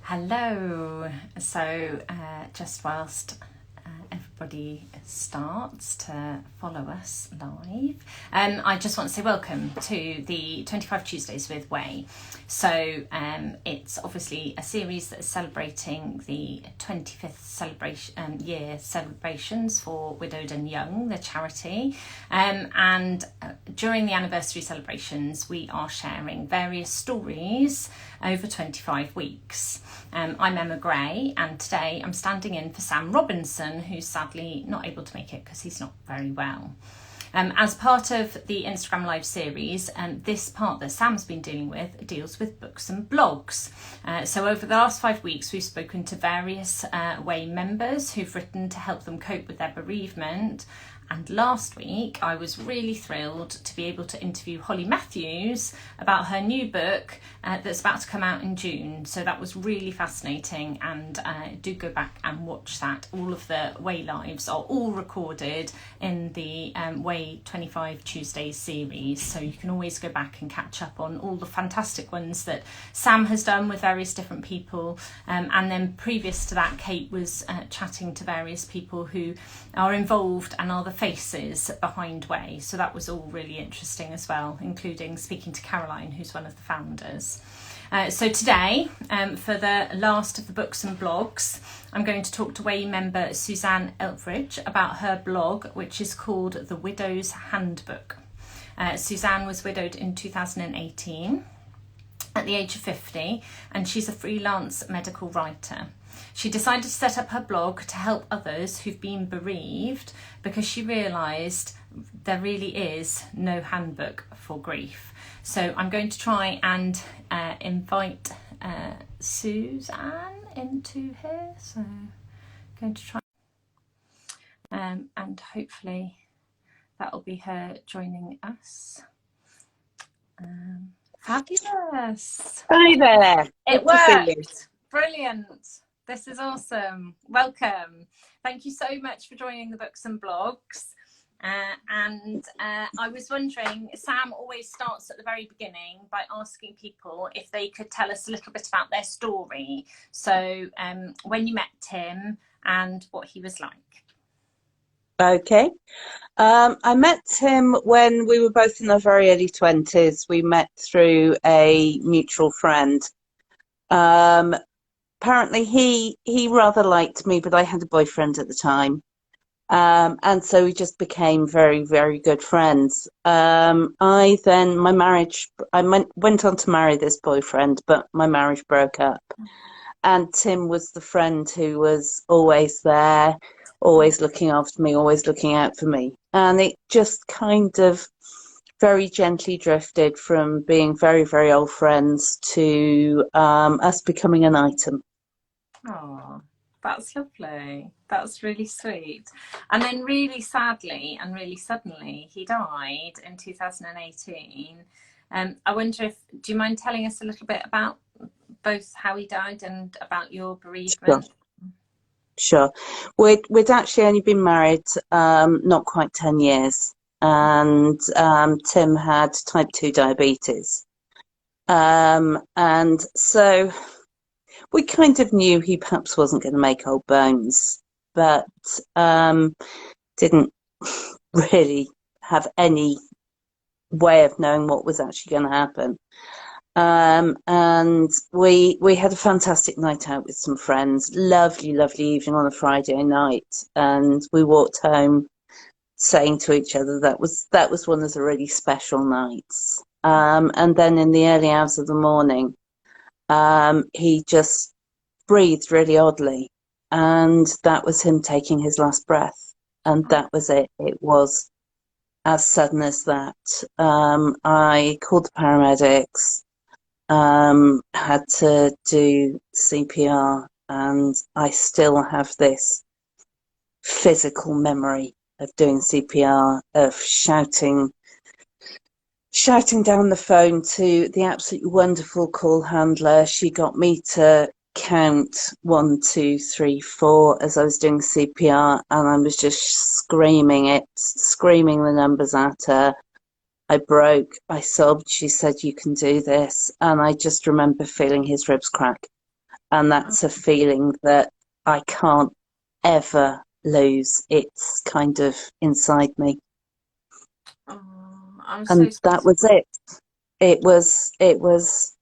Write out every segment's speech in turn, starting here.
Hello. So just whilst everybody starts to follow us live, I just want to say welcome to the 25 Tuesdays with WAY. So it's obviously a series that is celebrating the 25th year celebrations for Widowed and Young, the charity. And during the anniversary celebrations, we are sharing various stories over 25 weeks. I'm Emma Gray, and today I'm standing in for Sam Robinson, who's sadly not able to make it because he's not very well. As part of the Instagram Live series, this part that Sam's been dealing with deals with books and blogs. So over the last 5 weeks, we've spoken to various WAY members who've written to help them cope with their bereavement. And last week, I was really thrilled to be able to interview Holly Matthews about her new book that's about to come out in June. So that was really fascinating, and do go back and watch that. All of the WAY Lives are all recorded in the WAY 25 Tuesdays series. So you can always go back and catch up on all the fantastic ones that Sam has done with various different people. And then previous to that, Kate was chatting to various people who are involved and are the faces behind WAY, so that was all really interesting as well, including speaking to Caroline, who's one of the founders. So today, for the last of the books and blogs, I'm going to talk to WAY member Suzanne Elvidge about her blog, which is called The Widow's Handbook. Suzanne was widowed in 2018 at the age of 50, and she's a freelance medical writer. She decided to set up her blog to help others who've been bereaved because she realised there really is no handbook for grief. So I'm going to try and invite Suzanne into here. So I'm going to try and hopefully that'll be her joining us. Fabulous. Hi there. It worked. Brilliant. This is awesome. Welcome. Thank you so much for joining the books and blogs. I was wondering, Sam always starts at the very beginning by asking people if they could tell us a little bit about their story. So when you met Tim and what he was like. Okay. I met Tim when we were both in our very early 20s. We met through a mutual friend. Apparently he rather liked me, but I had a boyfriend at the time. And so we just became very, very good friends. I went on to marry this boyfriend, but my marriage broke up. And Tim was the friend who was always there, always looking after me, always looking out for me. And it just kind of very gently drifted from being very, very old friends to us becoming an item. Oh, that's lovely. That's really sweet. And then really sadly and really suddenly, he died in 2018. I wonder do you mind telling us a little bit about both how he died and about your bereavement? Sure. We'd actually only been married not quite 10 years. And Tim had type 2 diabetes. And so we kind of knew he perhaps wasn't going to make old bones, but didn't really have any way of knowing what was actually going to happen. And we had a fantastic night out with some friends, lovely, lovely evening on a Friday night, and we walked home saying to each other that was one of the really special nights. And then in the early hours of the morning, he just breathed really oddly, and that was him taking his last breath, and that was it. It was as sudden as that. I called the paramedics, had to do CPR, and I still have this physical memory of doing CPR, of shouting down the phone to the absolutely wonderful call handler. She got me to count 1, 2, 3, 4 as I was doing CPR, and I was just screaming the numbers at her. I broke, I sobbed. She said, "You can do this." And I just remember feeling his ribs crack. And that's a feeling that I can't ever lose. It's kind of inside me. Oh, I'm so And sorry. that was it. It was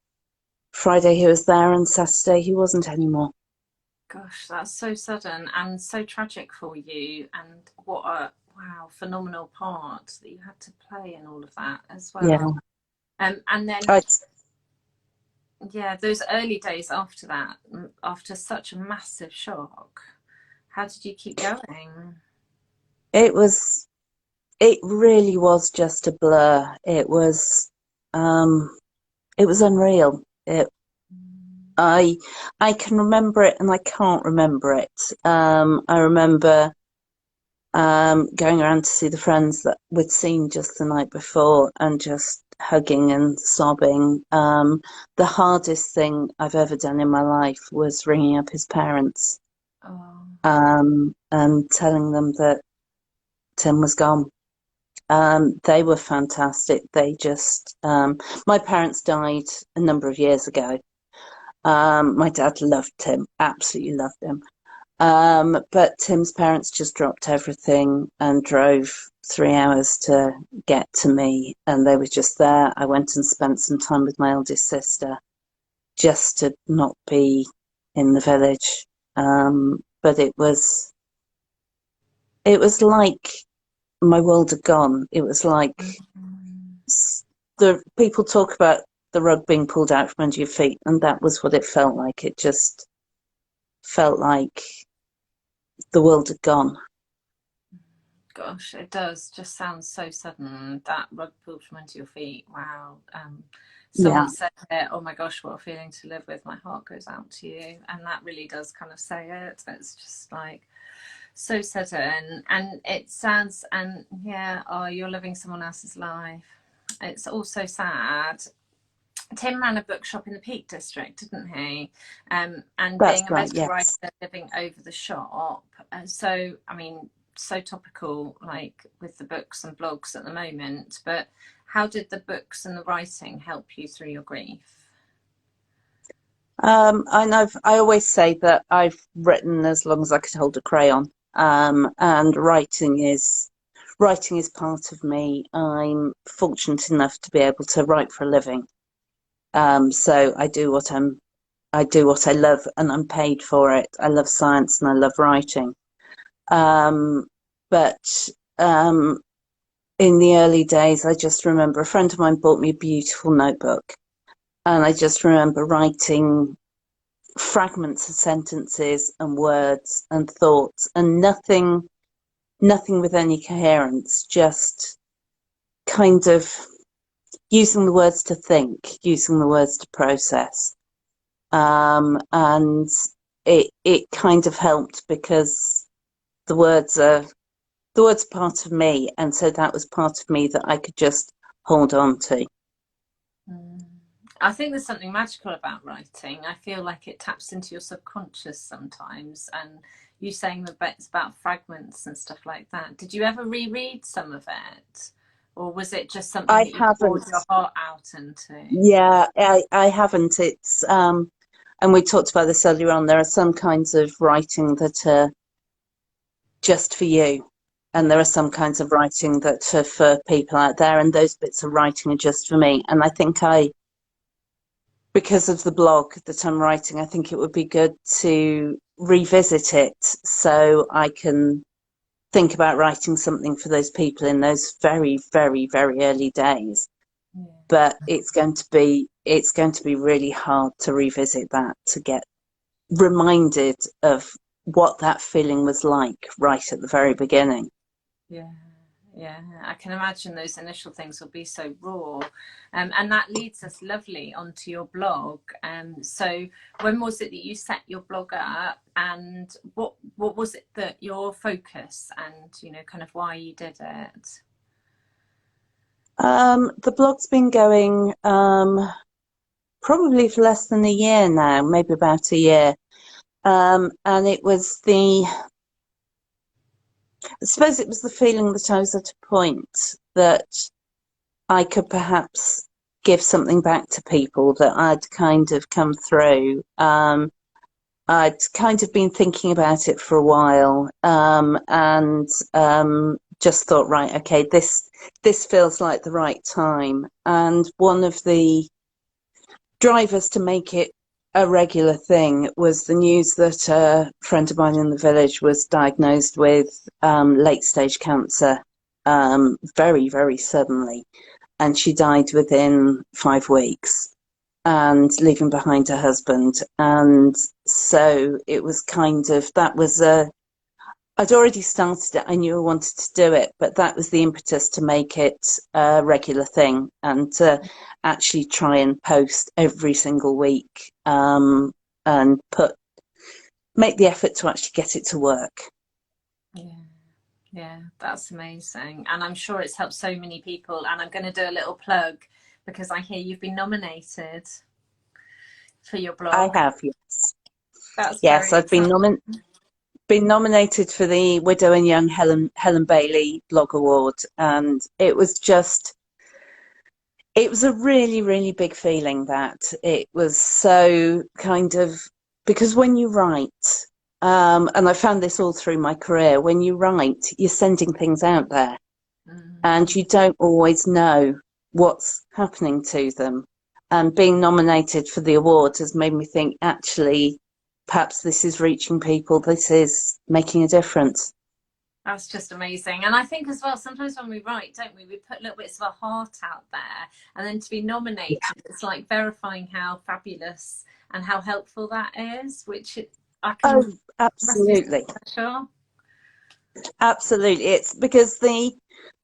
Friday he was there and Saturday he wasn't anymore. Gosh, that's so sudden and so tragic for you. And what a phenomenal part that you had to play in all of that as Yeah. well. And then, I, yeah, those early days after that, after such a massive shock, how did you keep going? it really was just a blur. It was unreal. I can remember it and I can't remember it. I remember going around to see the friends that we'd seen just the night before and just hugging and sobbing. The hardest thing I've ever done in my life was ringing up his parents, Oh, and telling them that Tim was gone. They were fantastic. My parents died a number of years ago. My dad loved Tim, absolutely loved him. But Tim's parents just dropped everything and drove 3 hours to get to me, and they were just there. I went and spent some time with my eldest sister just to not be in the village. But it was like my world had gone. It was like the people talk about the rug being pulled out from under your feet, and that was what it felt like. It just felt like the world had gone. gosh, it does just sound so sudden. That rug pulled from under your feet. Wow. Yeah. Someone said it, oh my gosh, what a feeling to live with. My heart goes out to you. And that really does kind of say it. It's just like so sudden. And it sounds, and yeah, oh, you're living someone else's life. It's also sad. Tim ran a bookshop in the Peak District, didn't he? And That's being a right, medical writer yes. living over the shop. So, I mean, so topical, like with the books and blogs at the moment. But how did the books and the writing help you through your grief? And I always say that I've written as long as I could hold a crayon. And writing is part of me. I'm fortunate enough to be able to write for a living. So I do what I love and I'm paid for it. I love science and I love writing. But in the early days, I just remember a friend of mine bought me a beautiful notebook, and I just remember writing fragments of sentences and words and thoughts, and nothing with any coherence, just kind of using the words to think, using the words to process. And it kind of helped because the words are part of me, and so that was part of me that I could just hold on to. I think there's something magical about writing. I feel like it taps into your subconscious sometimes. And you saying the bits about fragments and stuff like that. Did you ever reread some of it? Or was it just something I that you poured haven't. your heart out into? Yeah, I haven't. And we talked about this earlier on. There are some kinds of writing that are just for you, and there are Yeah. some kinds of writing that are for people out there, and those bits of writing are just for me. And I think because of the blog that I'm writing, I think it would be good to revisit it so I can think about writing something for those people in those very, very, very early days. Yeah. But it's going to be really hard to revisit that, to get reminded of what that feeling was like right at the very beginning. Yeah, yeah, I can imagine those initial things will be so raw. And that leads us lovely onto your blog. So when was it that you set your blog up, and what was it that your focus and, kind of why you did it? The blog's been going probably for less than a year now, maybe about a year. And I suppose it was the feeling that I was at a point that I could perhaps give something back to people that I'd kind of come through. I'd kind of been thinking about it for a while, and just thought, right, okay, this feels like the right time. And one of the drivers to make it a regular thing was the news that a friend of mine in the village was diagnosed with late stage cancer very, very suddenly. And she died within 5 weeks and leaving behind her husband. And so it was kind of, I'd already started it. I knew I wanted to do it, but that was the impetus to make it a regular thing and to actually try and post every single week, and make the effort to actually get it to work. Yeah, that's amazing. And I'm sure it's helped so many people. And I'm going to do a little plug because I hear you've been nominated for your blog. I have, yes. That's yes, very I've been nominated for the Widow and Young Helen Bailey Blog Award, and it was a really, really big feeling. That it was so kind of, because when you write, and I found this all through my career, when you write, you're sending things out there, and you don't always know what's happening to them. And being nominated for the award has made me think, actually, perhaps this is reaching people, this is making a difference. That's just amazing. And I think as well, sometimes when we write, don't we put little bits of our heart out there, and then to be nominated, it's like verifying how fabulous and how helpful that is, which I can... Oh, absolutely. Sure. Absolutely. It's because the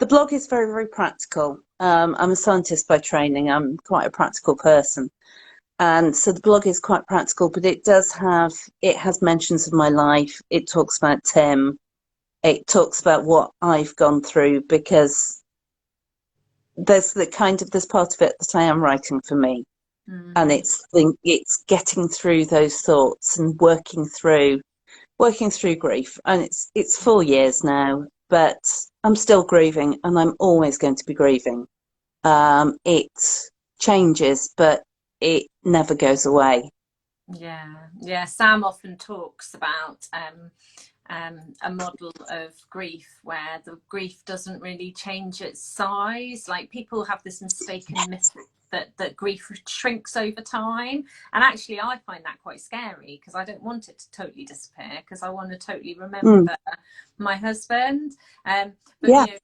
blog is very, very practical. I'm a scientist by training. I'm quite a practical person. And so the blog is quite practical, but it has mentions of my life. It talks about Tim. It talks about what I've gone through, because there's part of it that I am writing for me. And it's getting through those thoughts and working through grief. And it's 4 years now, but I'm still grieving, and I'm always going to be grieving. It changes, but it never goes away. Yeah. Sam often talks about a model of grief where the grief doesn't really change its size. Like, people have this mistaken myth that grief shrinks over time, and actually I find that quite scary, because I don't want it to totally disappear, because I want to totally remember my husband. But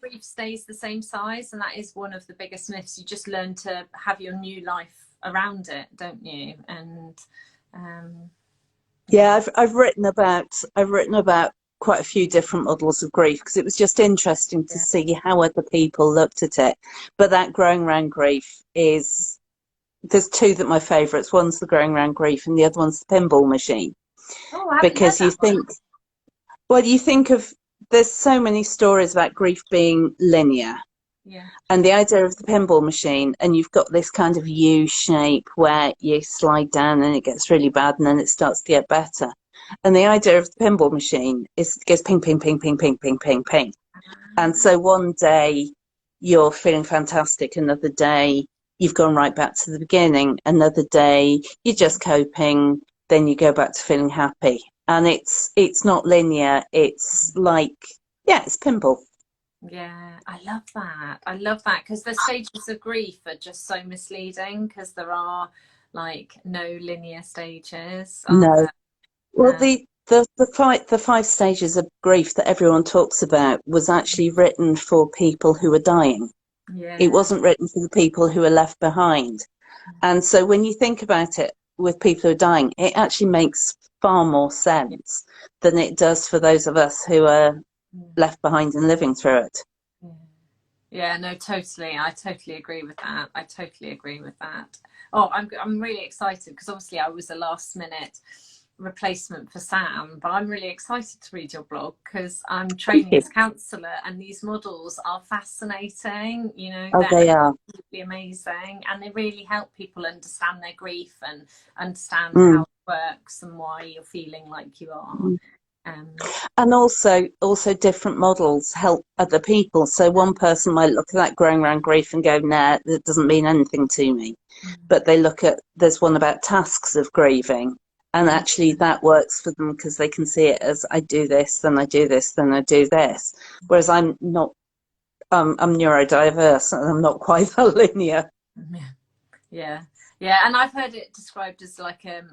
grief stays the same size, and that is one of the biggest myths. You just learn to have your new life around it, don't you? And I've written about quite a few different models of grief, because it was just interesting to see how other people looked at it. But that growing round grief there's two that my favourites. One's the growing round grief, and the other one's the pinball machine. Because you think of, there's so many stories about grief being linear. And the idea of the pinball machine, and you've got this kind of U shape where you slide down and it gets really bad and then it starts to get better. And the idea of the pinball machine is it goes ping, ping, ping, ping, ping, ping, ping, ping. And so one day you're feeling fantastic, another day you've gone right back to the beginning, another day you're just coping, then you go back to feeling happy. And it's not linear. It's like, it's pinball. Yeah, I love that, because the stages of grief are just so misleading, because there are like no linear stages. No. Well, the 5 stages of grief that everyone talks about was actually written for people who are dying. It wasn't written for the people who are left behind. And so when you think about it with people who are dying, it actually makes far more sense than it does for those of us who are left behind and living through it. Yeah, no, totally. I totally agree with that. Oh, I'm really excited, because obviously I was a last minute replacement for Sam, but I'm really excited to read your blog, because I'm training as a counsellor, and these models are fascinating. They are absolutely amazing, and they really help people understand their grief and understand how it works and why you're feeling like you are. And also different models help other people. So one person might look at that growing around grief and go, nah, that doesn't mean anything to me. But they there's one about tasks of grieving, And actually that works for them because they can see it as I do this, then I do this, then I do this. Whereas I'm not, I'm neurodiverse and I'm not quite that linear. Yeah, yeah, and I've heard it described as like a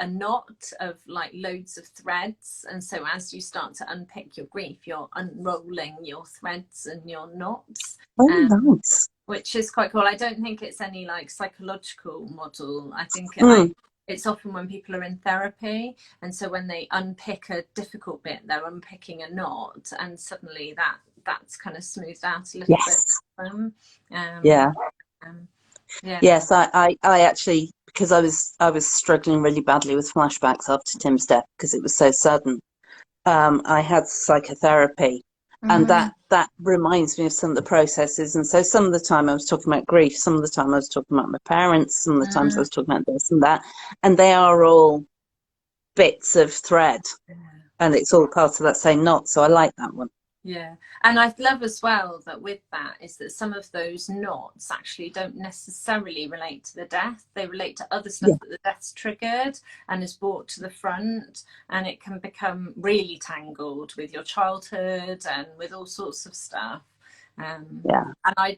knot of like loads of threads, and so as you start to unpick your grief, you're unrolling your threads and your knots, Oh, nice. which is quite cool. I don't think it's any like psychological model. I think it's often when people are in therapy, and so when they unpick a difficult bit, they're unpicking a knot, and suddenly that's kind of smoothed out a little bit for them. Yeah. Yeah. Yes, I actually, because I was struggling really badly with flashbacks after Tim's death because it was so sudden. I had psychotherapy, and that reminds me of some of the processes. And so some of the time I was talking about grief, some of the time I was talking about my parents, some of the times I was talking about this and that, and they are all bits of thread, and it's all part of that same knot. So I like that one. Yeah, and I love as well that with that is that some of those knots actually don't necessarily relate to the death. They relate to other stuff that the death's triggered and is brought to the front, and it can become really tangled with your childhood and with all sorts of stuff. And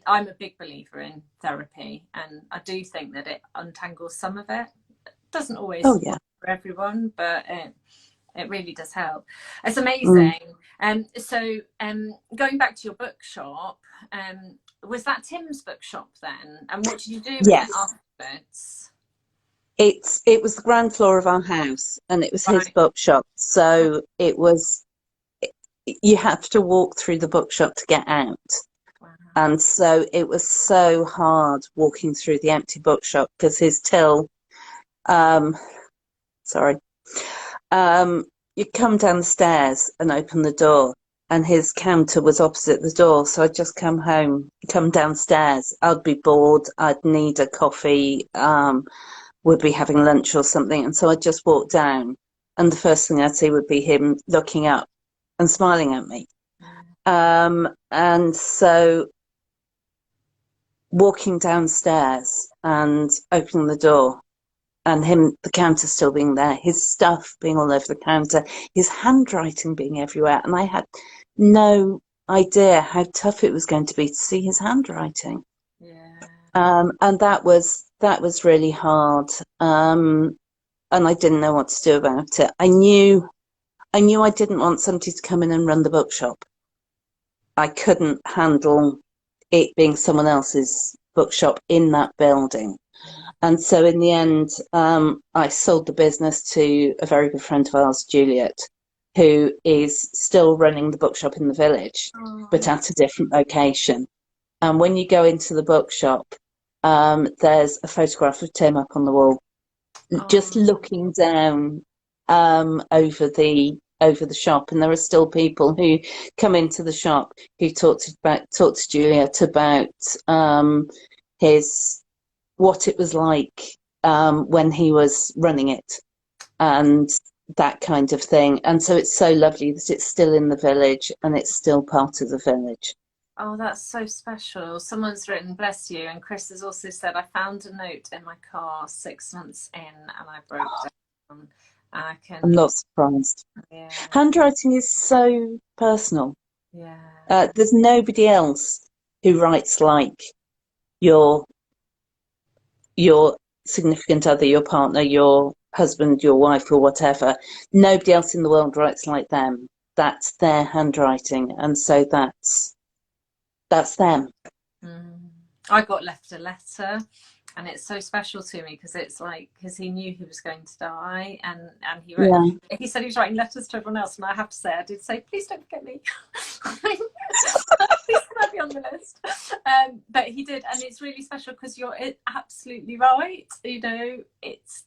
I'm a big believer in therapy, and I do think that it untangles some of it. It doesn't always for everyone, but it really does help. It's amazing. So going back to your bookshop, was that Tim's bookshop then? And what did you do with it afterwards? It was the ground floor of our house, and it was his bookshop. So it was, you have to walk through the bookshop to get out. And so it was so hard walking through the empty bookshop because his till, you'd come down the stairs and open the door, and his counter was opposite the door. So I'd just come downstairs. I'd be bored. I'd need a coffee. Would be having lunch or something. And so I'd just walk down, and the first thing I'd see would be him looking up and smiling at me. And so walking downstairs and opening the door, and the counter still being there, his stuff being all over the counter, his handwriting being everywhere. And I had no idea how tough it was going to be to see his handwriting. And that was really hard. And I didn't know what to do about it. I knew I didn't want somebody to come in and run the bookshop. I couldn't handle it being someone else's bookshop in that building. And so in the end, I sold the business to a very good friend of ours, Juliet, who is still running the bookshop in the village, but at a different location. And when you go into the bookshop, there's a photograph of Tim up on the wall, just looking down over the shop. And there are still people who come into the shop who talk to Juliet about what it was like when he was running it and that kind of thing. And so it's so lovely that it's still in the village and it's still part of the village. Oh, that's so special. Someone's written, bless you. And Chris has also said, I found a note in my car 6 months in and I broke down. I'm not surprised. Yeah. Handwriting is so personal. Yeah. There's nobody else who writes like your significant other, your partner, your husband, your wife, or whatever. Nobody else in the world writes like them. That's their handwriting, and so that's them. I got left a letter, and it's so special to me because it's like, because he knew he was going to die, and he wrote, he said he was writing letters to everyone else, and I have to say, I did say, please don't forget me. Please can I be on the list? But he did, and it's really special because you're absolutely right. You know, it's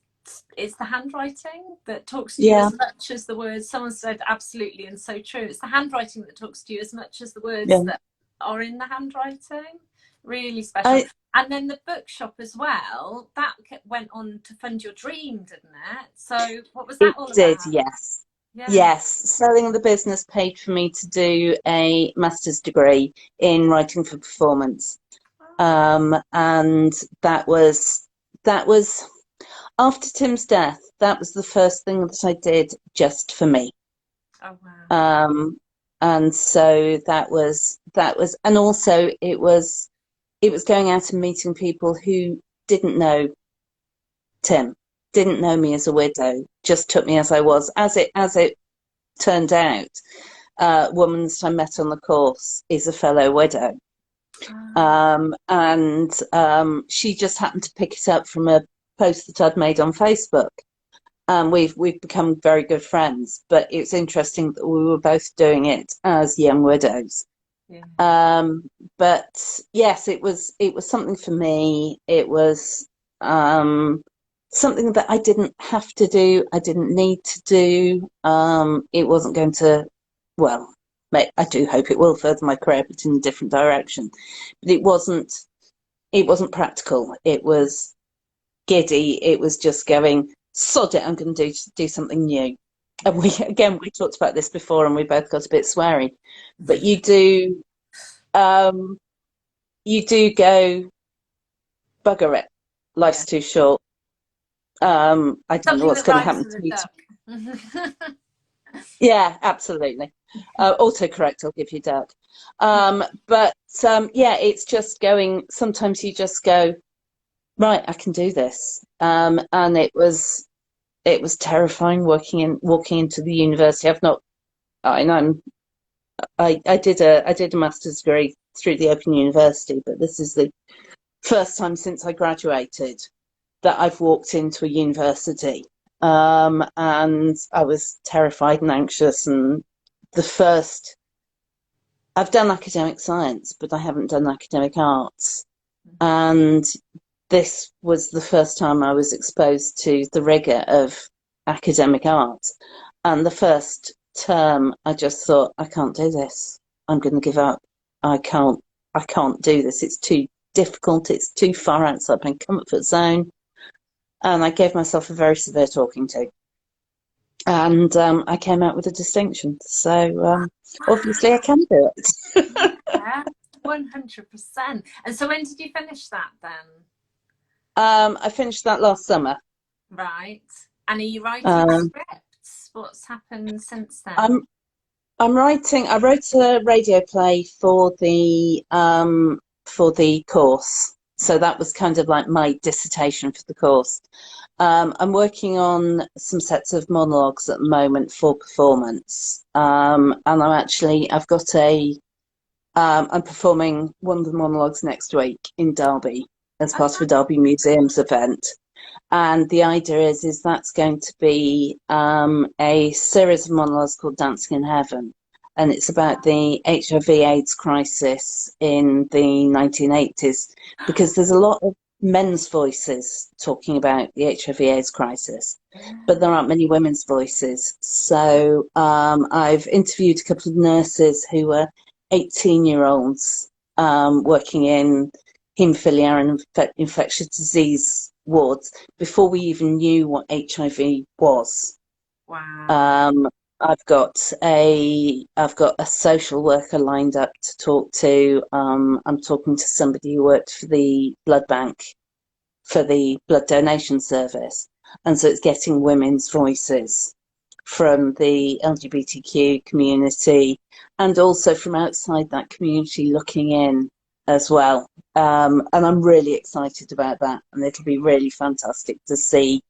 the handwriting that talks to you as much as the words. Someone said absolutely, and so true. It's the handwriting that talks to you as much as the words that are in the handwriting. Really special. And then the bookshop as well, that went on to fund your dream, didn't it? So what was that all about? It did, yes. Yes, selling the business paid for me to do a master's degree in writing for performance. And that was after Tim's death, that was the first thing that I did just for me. Oh wow. And so and also it was going out and meeting people who didn't know Tim, didn't know me as a widow, just took me as I was. As it turned out, woman that I met on the course is a fellow widow. And she just happened to pick it up from a post that I'd made on Facebook. We've become very good friends, but it's interesting that we were both doing it as young widows. Yeah. But yes, it was something for me. It was something that I didn't have to do. I didn't need to do. It wasn't going to, well, I do hope it will further my career, but in a different direction. But it wasn't practical. It was giddy. It was just going, sod it, I'm going to do something new. And we talked about this before, and we both got a bit sweary. But you do go, bugger it. Life's too short. I don't know what's going to happen to me. Yeah, absolutely. Autocorrect, I'll give you duck. But yeah, it's just going. Sometimes you just go, right, I can do this. And it was terrifying walking into the university. I did a master's degree through the Open University, but this is the first time since I graduated that I've walked into a university. And I was terrified and anxious. And I've done academic science, but I haven't done academic arts. And this was the first time I was exposed to the rigour of academic art. And the first term, I just thought, I can't do this. I'm going to give up. I can't do this. It's too difficult. It's too far outside my comfort zone. And I gave myself a very severe talking to. And I came out with a distinction. So obviously I can do it. Yeah, 100%. And so when did you finish that then? I finished that last summer. Right. And are you writing scripts? What's happened since then? I wrote a radio play for the course. So that was kind of like my dissertation for the course. I'm working on some sets of monologues at the moment for performance. And I'm performing one of the monologues next week in Derby as part of a Derby Museums event. And the idea is that's going to be a series of monologues called Dancing in Heaven. And it's about the HIV/AIDS crisis in the 1980s, because there's a lot of men's voices talking about the HIV/AIDS crisis, but there aren't many women's voices. So I've interviewed a couple of nurses who were 18-year-olds working in haemophilia and infectious disease wards before we even knew what HIV was. Wow. I've got a social worker lined up to talk to. I'm talking to somebody who worked for the blood bank, for the blood donation service. And so it's getting women's voices from the LGBTQ community and also from outside that community looking in as well. And I'm really excited about that. And it'll be really fantastic to see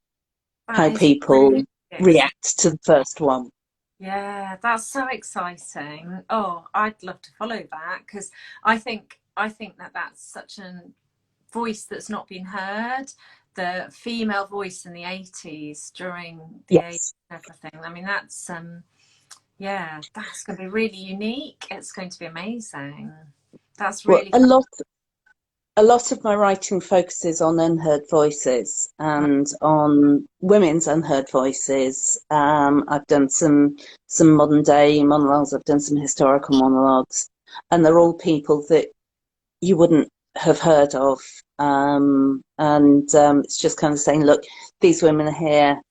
how people react to the first one. Yeah, that's so exciting. Oh, I'd love to follow that, because I think that that's such a voice that's not been heard. The female voice in the 80s during the Yes. 80s and everything. I mean, that's yeah, that's going to be really unique. It's going to be amazing. That's really a lot of my writing focuses on unheard voices and on women's unheard voices. I've done some modern day monologues. I've done some historical monologues, and they're all people that you wouldn't have heard of. It's just kind of saying, look, these women are here.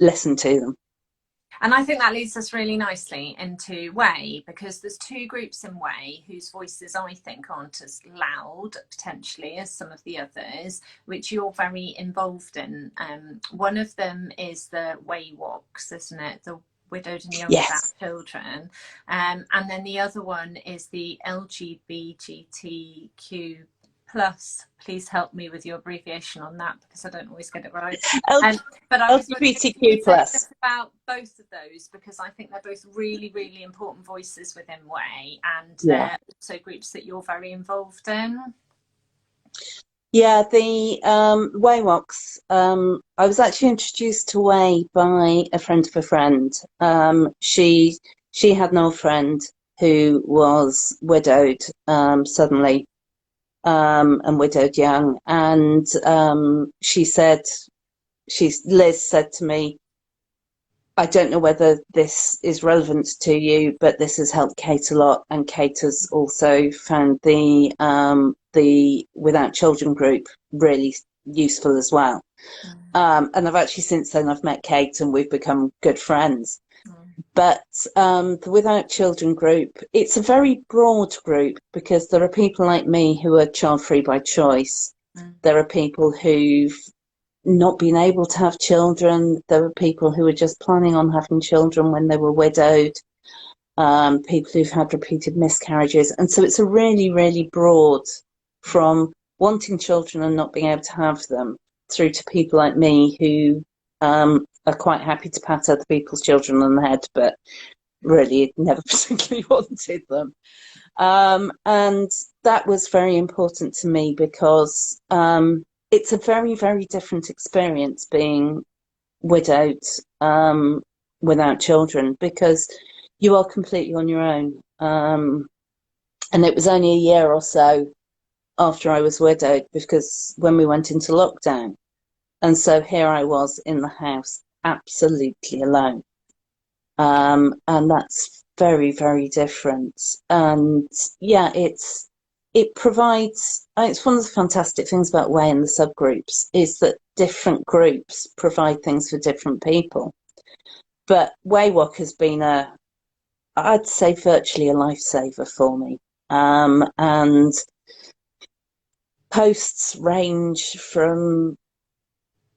Listen to them. And I think that leads us really nicely into WAY, because there's two groups in WAY whose voices I think aren't as loud potentially as some of the others, which you're very involved in. One of them is the WAY Wocs, isn't it? The widowed and young without Yes. children. And then the other one is the LGBTQ plus. Please help me with your abbreviation on that, because I don't always get it right. But I was wondering if you LGBTQ could say a plus. bit about both of those, because I think they're both really, really important voices within WAY, and they're also groups that you're very involved in. Yeah, the WAY Wocs. I was actually introduced to WAY by a friend of a friend. She had an old friend who was widowed suddenly, and widowed young, and Liz said to me, I don't know whether this is relevant to you, but this has helped Kate a lot, and Kate has also found the Without Children group really useful as well. And I've actually since then I've met Kate and we've become good friends. But the Without Children group, it's a very broad group, because there are people like me who are child-free by choice. There are people who've not been able to have children. There were people who were just planning on having children when they were widowed, people who've had repeated miscarriages. And so it's a really, really broad, from wanting children and not being able to have them, through to people like me who are quite happy to pat other people's children on the head, but really never particularly wanted them. And that was very important to me, because it's a very, very different experience being widowed without children, because you are completely on your own. And it was only a year or so after I was widowed, because when we went into lockdown, and so here I was in the house absolutely alone. And that's very, very different. And yeah, it provides, it's one of the fantastic things about WAY and the subgroups, is that different groups provide things for different people. But WAY Woc has been I'd say virtually a lifesaver for me. And posts range from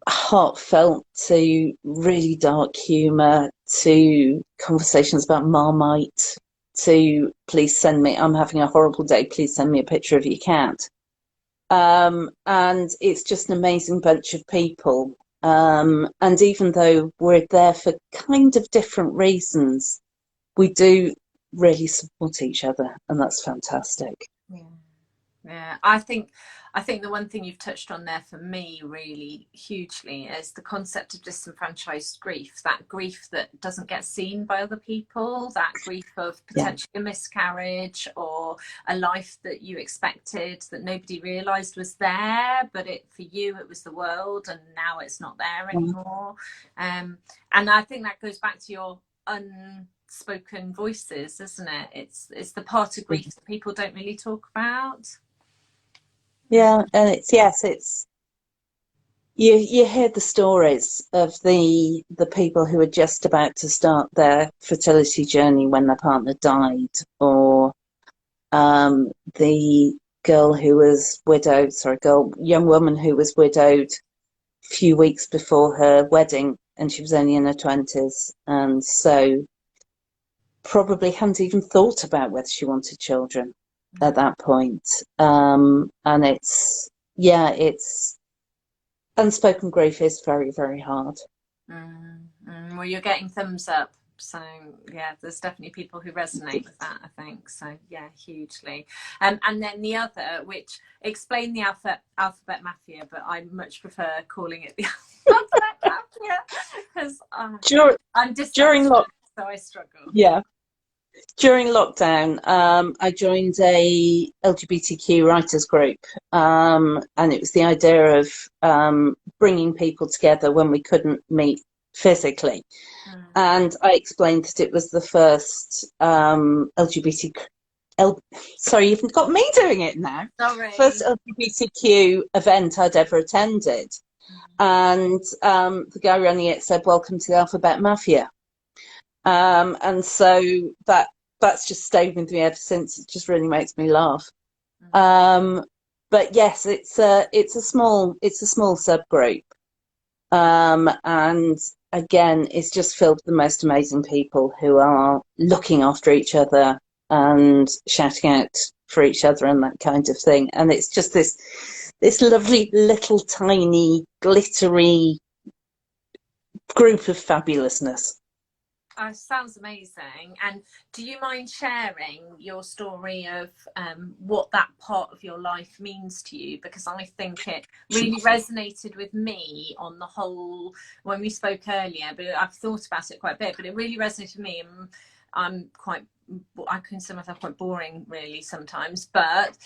heartfelt to really dark humour, to conversations about Marmite, to please send me, I'm having a horrible day, please send me a picture of your cat. And it's just an amazing bunch of people. And even though we're there for kind of different reasons, we do really support each other, and that's fantastic. Yeah, I think the one thing you've touched on there for me really hugely is the concept of disenfranchised grief, that grief that doesn't get seen by other people, that grief of potentially a miscarriage or a life that you expected that nobody realised was there, but for you it was the world, and now it's not there anymore. And I think that goes back to your unspoken voices, isn't it? It's the part of grief that people don't really talk about. Yeah, and it's you hear the stories of the people who are just about to start their fertility journey when their partner died, or the girl who was widowed, young woman who was widowed a few weeks before her wedding, and she was only in her 20s, and so probably hadn't even thought about whether she wanted children at that point. And it's unspoken grief is very, very hard. Well, you're getting thumbs up, so yeah, there's definitely people who resonate with that, I think. So yeah, hugely. And then the other, which explain the alphabet mafia, but I much prefer calling it the alphabet mafia, because I'm dyslexic, so I struggle. Yeah. During lockdown, I joined a LGBTQ writers group, and it was the idea of bringing people together when we couldn't meet physically. And I explained that it was the first sorry, you've got me doing it now. Sorry. First LGBTQ event I'd ever attended. And the guy running it said, "Welcome to the Alphabet Mafia." And so that's just stayed with me ever since. It just really makes me laugh. But yes, it's a small subgroup. And again, it's just filled with the most amazing people who are looking after each other and shouting out for each other and that kind of thing. And it's just this lovely little tiny glittery group of fabulousness. Sounds amazing. And do you mind sharing your story of what that part of your life means to you? Because I think it really resonated with me on the whole when we spoke earlier, but I've thought about it quite a bit, but it really resonated with me. And I consider myself quite boring really sometimes, but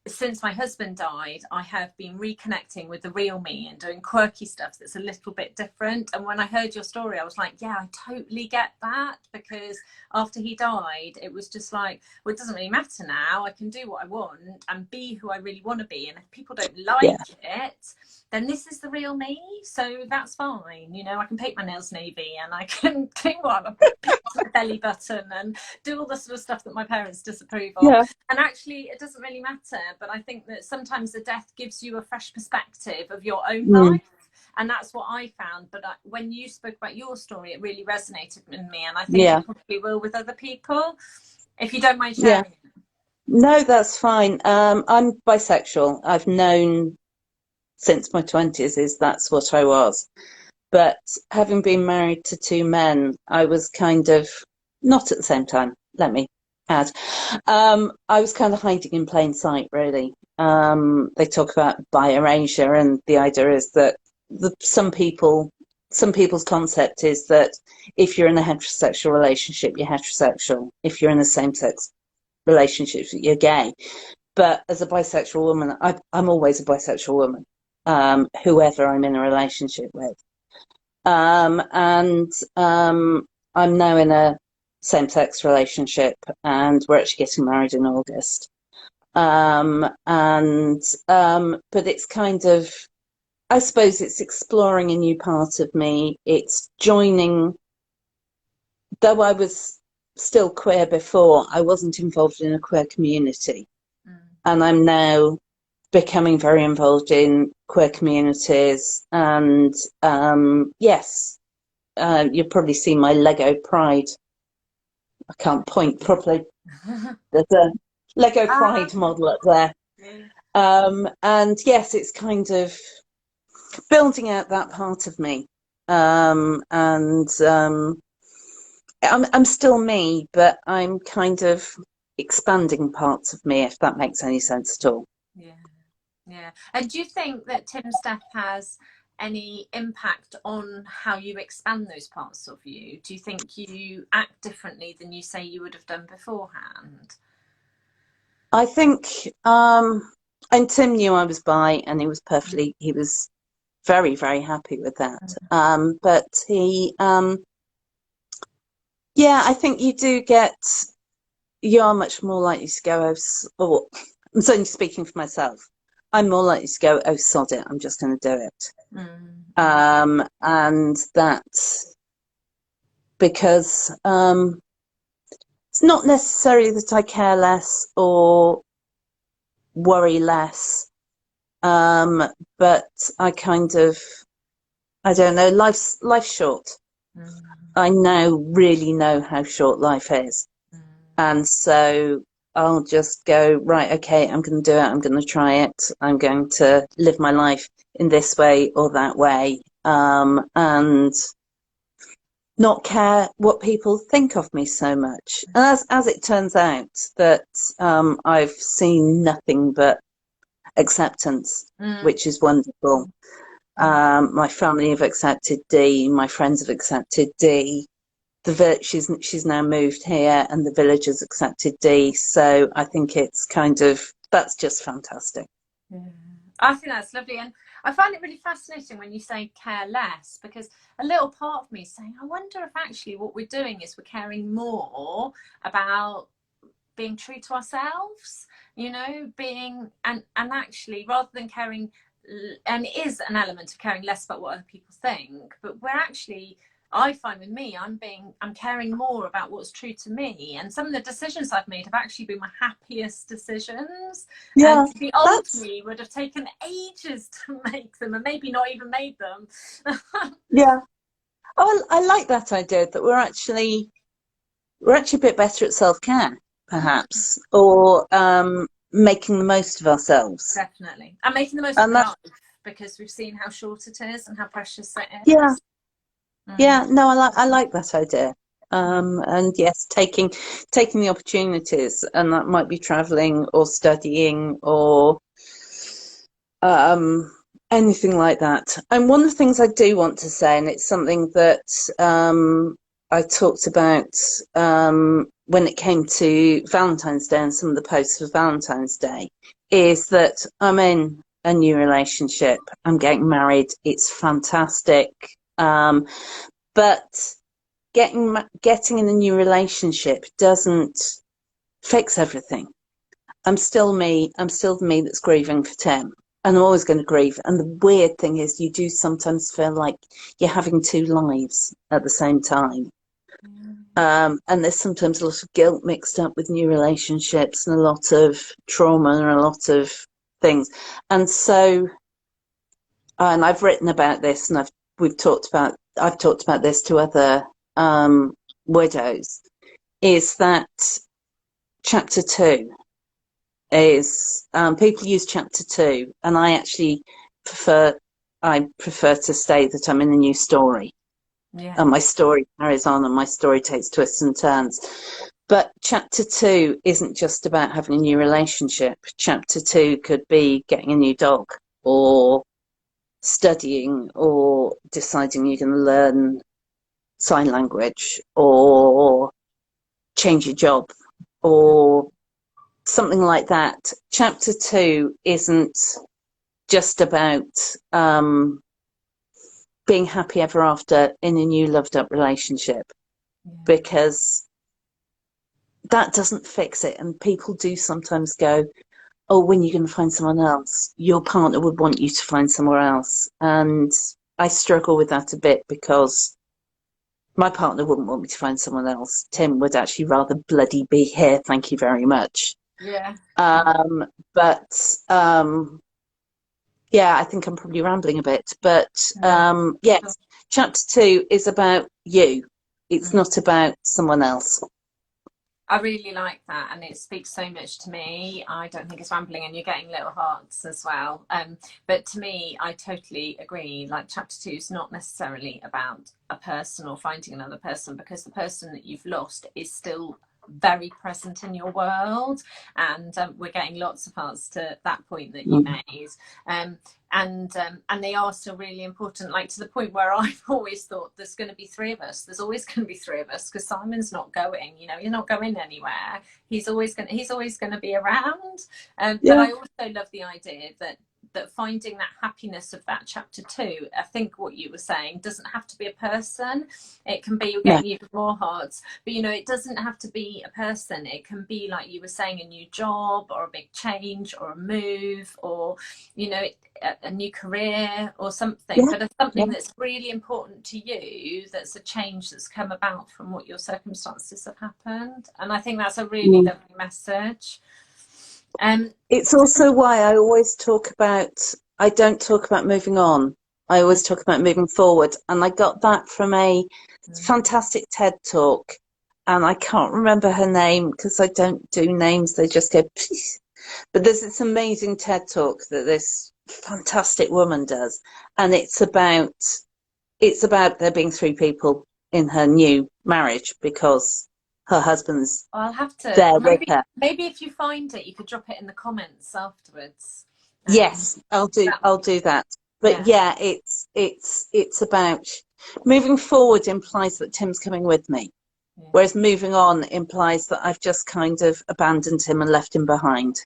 since my husband died, I have been reconnecting with the real me and doing quirky stuff that's a little bit different. And when I heard your story, I was like, yeah, I totally get that, because after he died, it was just like, well, it doesn't really matter now. I can do what I want and be who I really want to be. And if people don't like it, then this is the real me. So that's fine. You know, I can paint my nails navy and I can do what I pick my belly button and do all the sort of stuff that my parents disapprove of. Yeah. And actually, it doesn't really matter. But I think that sometimes the death gives you a fresh perspective of your own life. And that's what I found. But when you spoke about your story, it really resonated with me. And I think it probably will with other people, if you don't mind sharing it. No, that's fine. I'm bisexual. I've known since my 20s that's what I was. But having been married to two men, I was kind of, not at the same time, let me add, I was kind of hiding in plain sight, really. They talk about bi-erasure, and the idea is that some people's concept is that if you're in a heterosexual relationship, you're heterosexual. If you're in a same-sex relationship, you're gay. But as a bisexual woman, I'm always a bisexual woman, whoever I'm in a relationship with. I'm now in a same-sex relationship, and we're actually getting married in August. But it's kind of, I suppose it's exploring a new part of me. It's joining, though I was still queer before, I wasn't involved in a queer community. And I'm now becoming very involved in queer communities. And you've probably seen my Lego Pride. I can't point properly. There's a Lego Pride model up there. And yes, it's kind of building out that part of me. I'm still me, but I'm kind of expanding parts of me, if that makes any sense at all. Yeah. And do you think that Tim's death has any impact on how you expand those parts of you? Do you think you act differently than you say you would have done beforehand? I think, and Tim knew I was bi, and he was very, very happy with that. But I think you are much more likely to go, I'm certainly speaking for myself. I'm more likely to go, oh, sod it, I'm just going to do it. And that's because it's not necessarily that I care less or worry less, but I kind of, I don't know, life's short. I now really know how short life is. And so I'll just go, right, okay, I'm going to do it. I'm going to try it. I'm going to live my life in this way or that way, and not care what people think of me so much. And as it turns out, that I've seen nothing but acceptance, which is wonderful. My family have accepted Dee. My friends have accepted Dee. She's now moved here, and the village has accepted Dee. So I think it's that's just fantastic. Yeah. I think that's lovely, and I find it really fascinating when you say care less, because a little part of me is saying, I wonder if actually what we're doing is we're caring more about being true to ourselves, you know, being and actually rather than caring, and it is an element of caring less about what other people think, but we're actually I find with me, I'm caring more about what's true to me, and some of the decisions I've made have actually been my happiest decisions. Yeah, And the old that's me would have taken ages to make them, and maybe not even made them. yeah. Oh, I like that idea that we're actually a bit better at self-care, perhaps, or making the most of ourselves. Definitely, and making the most of And that, life, because we've seen how short it is and how precious it yeah, is. yeah, no, I like that idea. Mm. And yes, taking the opportunities, and that might be traveling or studying or um, anything like that. And one of the things I do want to say, and it's something that I talked about when it came to Valentine's Day and some of the posts for Valentine's Day, is that I'm in a new relationship. I'm getting married. It's fantastic. But getting in a new relationship doesn't fix everything. I'm still me. I'm still the me that's grieving for Tim. And I'm always going to grieve. And the weird thing is, you do sometimes feel like you're having two lives at the same time. And there's sometimes a lot of guilt mixed up with new relationships and a lot of trauma and a lot of things. And so, and I've written about this, and I've talked about this to other widows, is that chapter 2 is people use chapter 2, and I prefer to say that I'm in a new story, and my story carries on, and my story takes twists and turns. But chapter 2 isn't just about having a new relationship. Chapter 2 could be getting a new dog, or studying, or deciding you're going to learn sign language, or change your job, or something like that. Chapter 2 isn't just about being happy ever after in a new loved up relationship, because that doesn't fix it. And people do sometimes go, oh, when you're going to find someone else, your partner would want you to find somewhere else. And I struggle with that a bit, because my partner wouldn't want me to find someone else. Tim would actually rather bloody be here. Thank you very much. Yeah. But yeah, I think I'm probably rambling a bit. But yes, chapter 2 is about you. It's not about someone else. I really like that, and it speaks so much to me. I don't think it's rambling, and you're getting little hearts as well. But to me, I totally agree. Like, chapter 2 is not necessarily about a person or finding another person, because the person that you've lost is still very present in your world, and we're getting lots of hearts to that point that you made. And they are still really important, like to the point where I've always thought there's going to be 3 of us. There's always going to be 3 of us, because Simon's not going. You know, you're not going anywhere. He's always going to be around. But I also love the idea that finding that happiness of that chapter 2, I think what you were saying, doesn't have to be a person. It can be, you're getting even more hearts, but you know, it doesn't have to be a person. It can be, like you were saying, a new job, or a big change, or a move, or you know, a new career or something. But it's something that's really important to you, that's a change that's come about from what your circumstances have happened. And I think that's a really lovely message. It's also why I always I don't talk about moving on. I always talk about moving forward. And I got that from a fantastic TED talk. And I can't remember her name, because I don't do names. They just go, please. But there's this amazing TED talk that this fantastic woman does. And it's about there being 3 people in her new marriage, because her husband's I'll have to there with her. Maybe if you find it, you could drop it in the comments afterwards. Yes, I'll do that. But yeah, it's about moving forward implies that Tim's coming with me, whereas moving on implies that I've just kind of abandoned him and left him behind.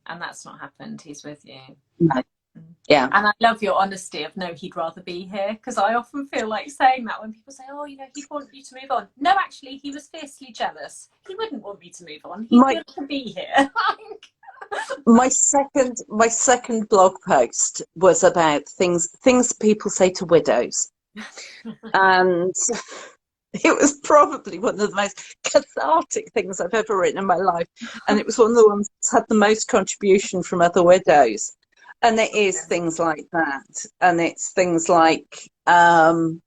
And that's not happened. He's with you. No. Yeah. And I love your honesty of, no, he'd rather be here, because I often feel like saying that when people say, oh, you know, he'd want you to move on. No, actually, he was fiercely jealous. He wouldn't want me to move on. He'd want to be here. my second blog post was about things people say to widows. And it was probably one of the most cathartic things I've ever written in my life. And it was one of the ones that's had the most contribution from other widows. And it is things like that. And it's things like, oh,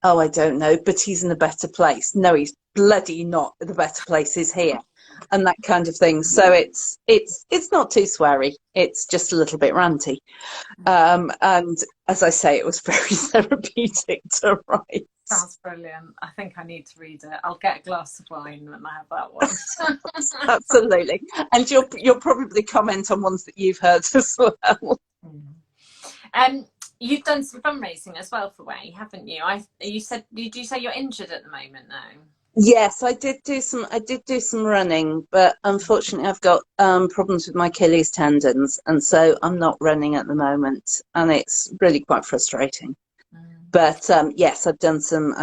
I don't know, but he's in a better place. No, he's bloody not. The better place is here. And that kind of thing. So it's not too sweary. It's just a little bit ranty. And as I say, it was very therapeutic to write. Sounds brilliant. I think I need to read it. I'll get a glass of wine when I have that one. Absolutely. And you'll probably comment on ones that you've heard as well. You've done some fundraising as well for WAY, haven't you? Did you say you're injured at the moment now? Yes, I did do some running, but unfortunately I've got problems with my Achilles tendons, and so I'm not running at the moment, and it's really quite frustrating. But yes, I've done some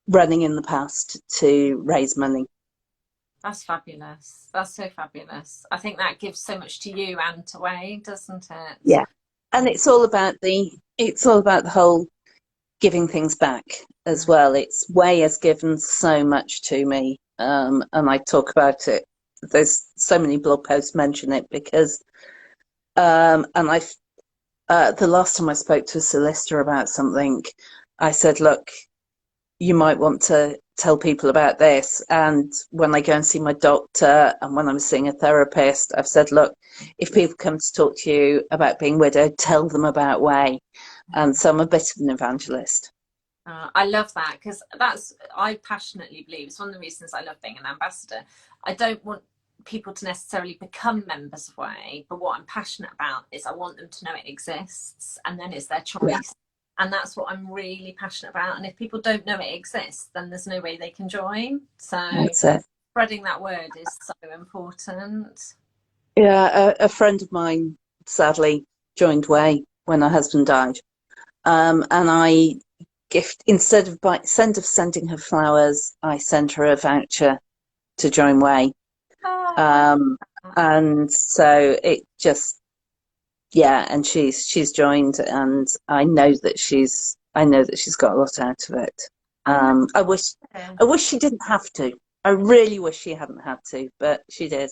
running in the past to raise money. That's fabulous. That's so fabulous. I think that gives so much to you and to WAY, doesn't it? Yeah, and it's all about the whole giving things back as well. It's WAY has given so much to me, and I talk about it. There's so many blog posts mention it because, and the last time I spoke to a solicitor about something, I said, look, you might want to tell people about this. And when I go and see my doctor and when I'm seeing a therapist, I've said, look, if people come to talk to you about being widowed, tell them about WAY. And so I'm a bit of an evangelist. I love that, because I passionately believe it's one of the reasons I love being an ambassador. I don't want people to necessarily become members of WAY, but what I'm passionate about is I want them to know it exists, and then it's their choice. Yeah. And that's what I'm really passionate about. And if people don't know it exists, then there's no way they can join. So spreading that word is so important. Yeah, a friend of mine sadly joined WAY when her husband died. And I instead of sending her flowers, I sent her a voucher to join WAY. And so it just, yeah, and she's joined, and I know that she's got a lot out of it. I wish she didn't have to. I really wish she hadn't had to, but she did.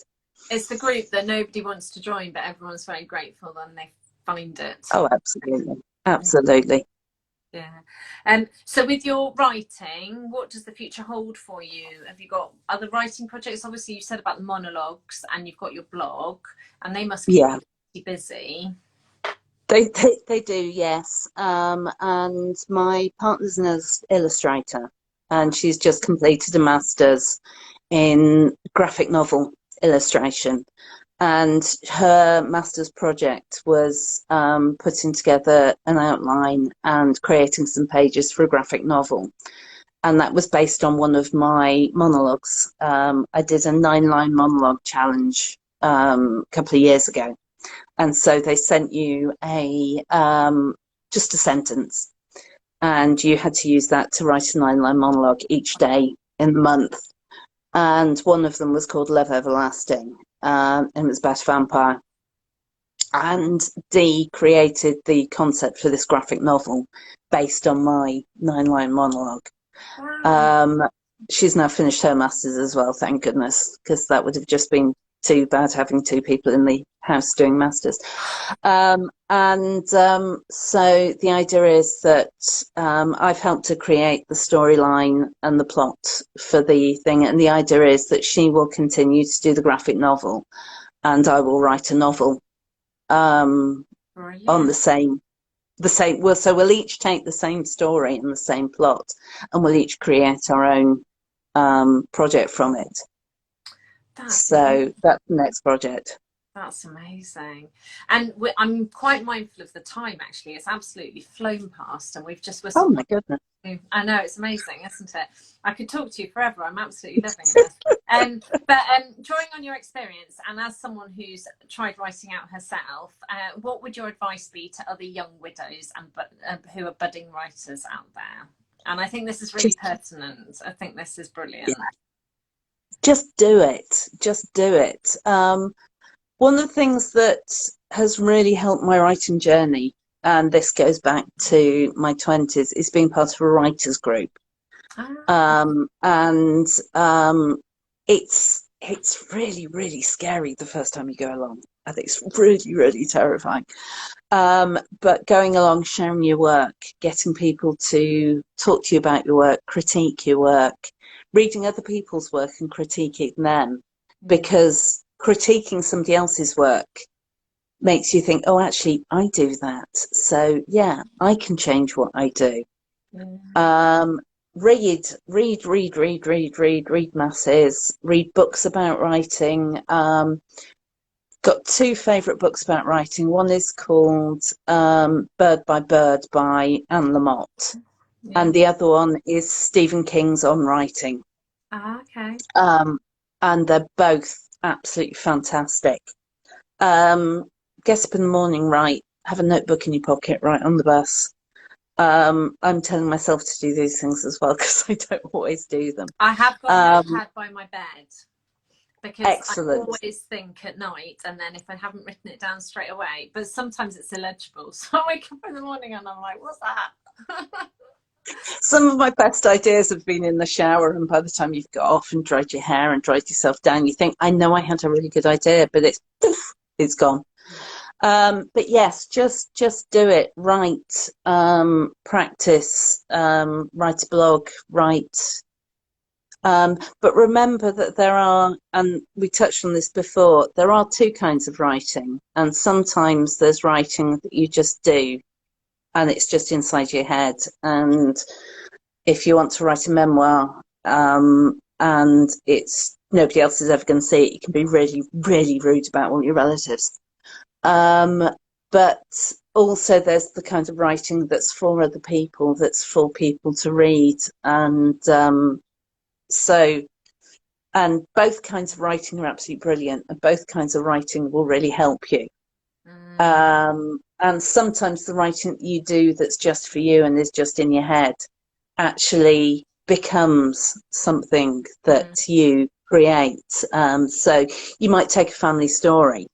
It's the group that nobody wants to join, but everyone's very grateful when they find it. Oh, absolutely. Absolutely. Yeah. So with your writing, what does the future hold for you? Have you got other writing projects? Obviously, you said about the monologues, and you've got your blog, and they must keep you busy. They do, yes. And my partner's an illustrator, and she's just completed a master's in graphic novel illustration. And her master's project was putting together an outline and creating some pages for a graphic novel. And that was based on one of my monologues. I did a 9-line monologue challenge a couple of years ago. And so they sent you just a sentence, and you had to use that to write a 9-line monologue each day in the month. And one of them was called Love Everlasting. And it was about a vampire. And Dee created the concept for this graphic novel based on my 9-line monologue. Wow. She's now finished her master's as well, thank goodness, because that would have just been too bad having two people in the house doing masters. So the idea is that I've helped to create the storyline and the plot for the thing, and the idea is that she will continue to do the graphic novel and I will write a novel on the same so we'll each take the same story and the same plot, and we'll each create our own project from it. That's the next project. That's amazing. And I'm quite mindful of the time, actually. It's absolutely flown past, and we've just whistled. Oh my goodness. I know, it's amazing, isn't it? I could talk to you forever. I'm absolutely loving this. But drawing on your experience, and as someone who's tried writing out herself, what would your advice be to other young widows and who are budding writers out there? And I think this is really pertinent. I think this is brilliant. Yeah. Just do it. Just do it. One of the things that has really helped my writing journey and this goes back to my 20s, is being part of a writers group. And it's really, really scary the first time you go along. I think it's really, really terrifying. But going along, sharing your work, getting people to talk to you about your work, critique your work, reading other people's work and critiquing them, because critiquing somebody else's work makes you think, oh, actually, I do that. So, yeah, I can change what I do. Read masses, read books about writing. Got two favourite books about writing. One is called Bird by Bird by Anne Lamott. And the other one is Stephen King's On Writing. Okay. And they're both absolutely fantastic. Get up in the morning, write, have a notebook in your pocket, write on the bus. I'm telling myself to do these things as well because I don't always do them. I have got a notepad by my bed because excellent. I always think at night, and then if I haven't written it down straight away, but sometimes it's illegible. So I wake up in the morning and I'm like, what's that? Some of my best ideas have been in the shower, and by the time you've got off and dried your hair and dried yourself down, you think, I know I had a really good idea, but it's gone. But yes, just do it. Write, practice, write a blog, write. But remember that there are, and we touched on this before, there are two kinds of writing, and sometimes there's writing that you just do, and it's just inside your head. And if you want to write a memoir, and it's nobody else is ever going to see it, you can be really, really rude about all your relatives. But also there's the kind of writing that's for other people, that's for people to read. And and both kinds of writing are absolutely brilliant, and both kinds of writing will really help you. And sometimes the writing that you do that's just for you and is just in your head actually becomes something that you create. So you might take a family story,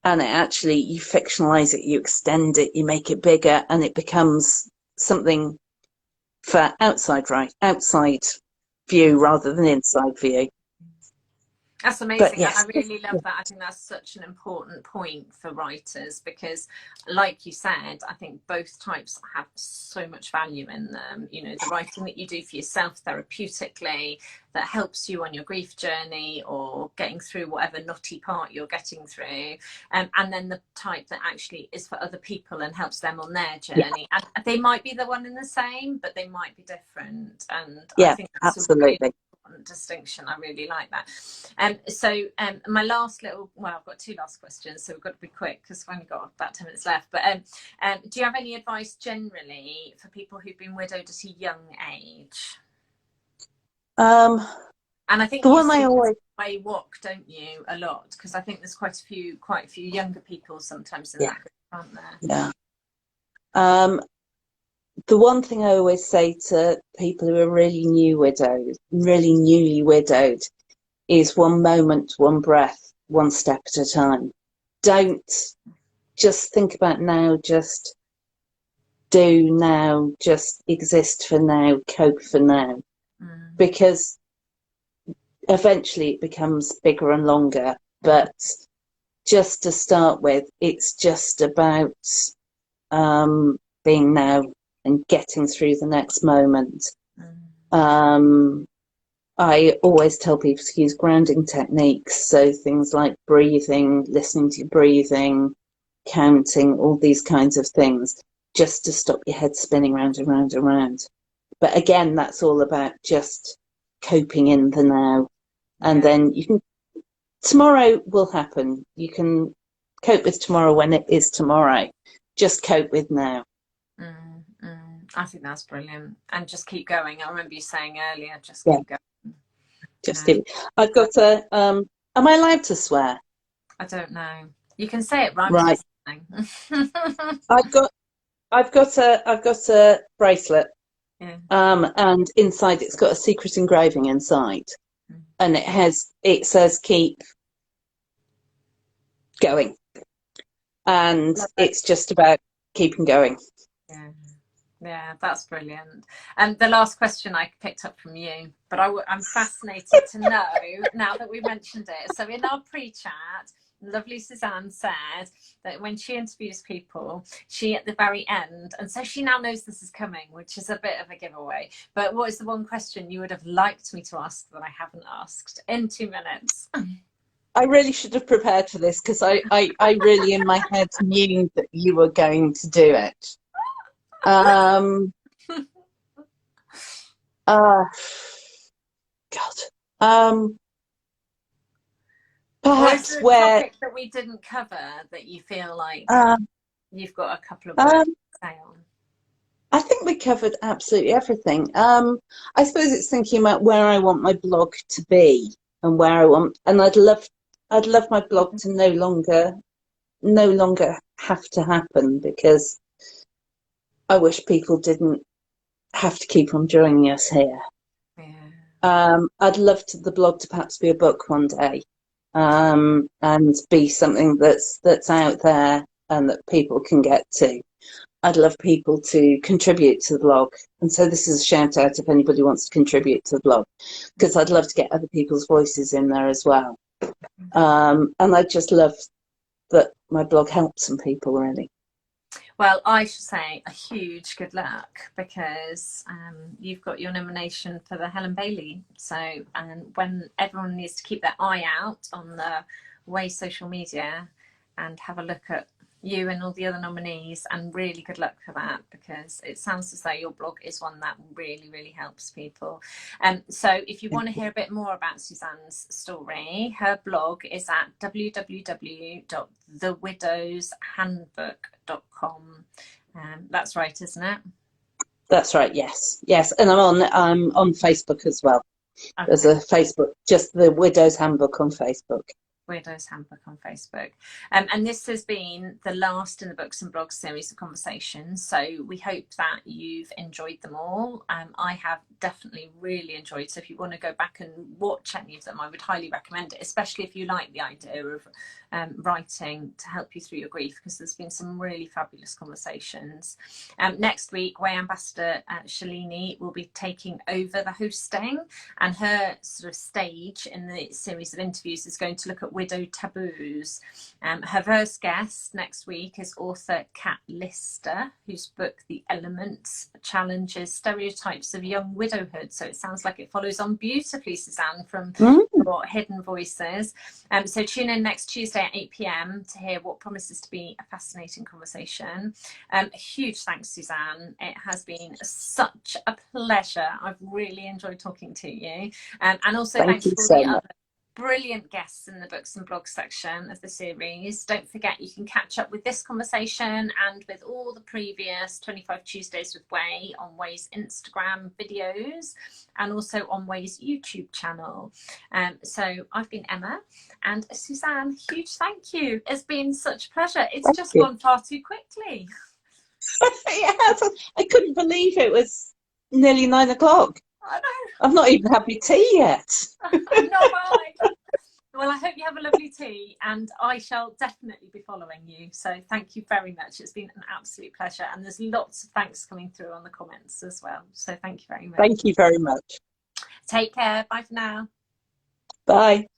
and actually you fictionalize it, you extend it, you make it bigger, and it becomes something for outside view rather than inside view. That's amazing. Yes. I really love that. I think that's such an important point for writers because, like you said, I think both types have so much value in them. You know, the writing that you do for yourself therapeutically that helps you on your grief journey or getting through whatever knotty part you're getting through, and then the type that actually is for other people and helps them on their journey. Yeah. And they might be the one and the same, but they might be different. And I think that's absolutely. A really distinction. I really like that. So my last little, well, I've got two last questions, so we've got to be quick because we've only got about 10 minutes left. But do you have any advice generally for people who've been widowed at a young age? And I think the one I always WAY Wocs, don't you, a lot? Because I think there's quite a few younger people sometimes in that group, aren't there? Yeah. The one thing I always say to people who are really newly widowed, is one moment, one breath, one step at a time. Don't just think about now, just do now, just exist for now, cope for now. Because eventually it becomes bigger and longer. But just to start with, it's just about being now and getting through the next moment. I always tell people to use grounding techniques, so things like breathing, listening to your breathing, counting, all these kinds of things, just to stop your head spinning round and round and round. But again, that's all about just coping in the now. And then tomorrow will happen. You can cope with tomorrow when it is tomorrow. Just cope with now. I think that's brilliant. And just keep going. I remember you saying earlier, just keep going. Just keep. I've got a, am I allowed to swear? I don't know. You can say it rhymes right. with something. I've got a bracelet. And inside it's got a secret engraving inside. And it says keep going. And it's just about keeping going. Yeah. Yeah, that's brilliant. And the last question I picked up from you, but I'm fascinated to know now that we mentioned it. So in our pre-chat, lovely Suzanne said that when she interviews people, she at the very end, and so she now knows this is coming, which is a bit of a giveaway. But what is the one question you would have liked me to ask that I haven't asked in 2 minutes? I really should have prepared for this because I really in my head knew that you were going to do it. God. Or is Perhaps there a where topic that we didn't cover that you feel like you've got a couple of words to say on? I think we covered absolutely everything. I suppose it's thinking about where I want my blog to be and where I want, and I'd love my blog to no longer have to happen, because I wish people didn't have to keep on joining us here. Yeah. I'd love the blog to perhaps be a book one day, and be something that's out there and that people can get to. I'd love people to contribute to the blog. And so this is a shout out if anybody wants to contribute to the blog, because I'd love to get other people's voices in there as well. And I just love that my blog helps some people, really. Well, I should say a huge good luck, because you've got your nomination for the Helen Bailey. So, and when everyone needs to keep their eye out on the WAY social media and have a look at you and all the other nominees, and really good luck for that, because it sounds as though your blog is one that really, really helps people. So if you want to hear a bit more about Suzanne's story, her blog is at www.thewidowshandbook.com. That's right, isn't it? That's right, yes. And I'm on Facebook as well. Okay. There's a Facebook, just the Widow's Handbook on Facebook. Widow's Handbook on Facebook. And this has been the last in the Books and Blogs series of conversations, so we hope that you've enjoyed them all. I have definitely really enjoyed, so if you want to go back and watch any of them, I would highly recommend it, especially if you like the idea of writing to help you through your grief, because there's been some really fabulous conversations. Next week, WAY Ambassador Shalini will be taking over the hosting, and her sort of stage in the series of interviews is going to look at widow taboos. Her first guest next week is author Kat Lister, whose book The Elements challenges stereotypes of young widowhood. So it sounds like it follows on beautifully, Suzanne, from your Hidden Voices. So tune in next Tuesday at 8 p.m. to hear what promises to be a fascinating conversation. A huge thanks, Suzanne. It has been such a pleasure. I've really enjoyed talking to you. And also thanks to all the other brilliant guests in the Books and Blogs section of the series. Don't forget, you can catch up with this conversation and with all the previous 25 Tuesdays with WAY on WAY's Instagram videos, and also on WAY's YouTube channel. So I've been Emma, and Suzanne, huge thank you. It's been such a pleasure. It's just gone far too quickly. Yes, I couldn't believe it was nearly 9 o'clock. I know. I've not even had my tea yet. Not mine. Well, I hope you have a lovely tea, and I shall definitely be following you. So thank you very much. It's been an absolute pleasure, and there's lots of thanks coming through on the comments as well. So thank you very much. Thank you very much. Take care. Bye for now. Bye.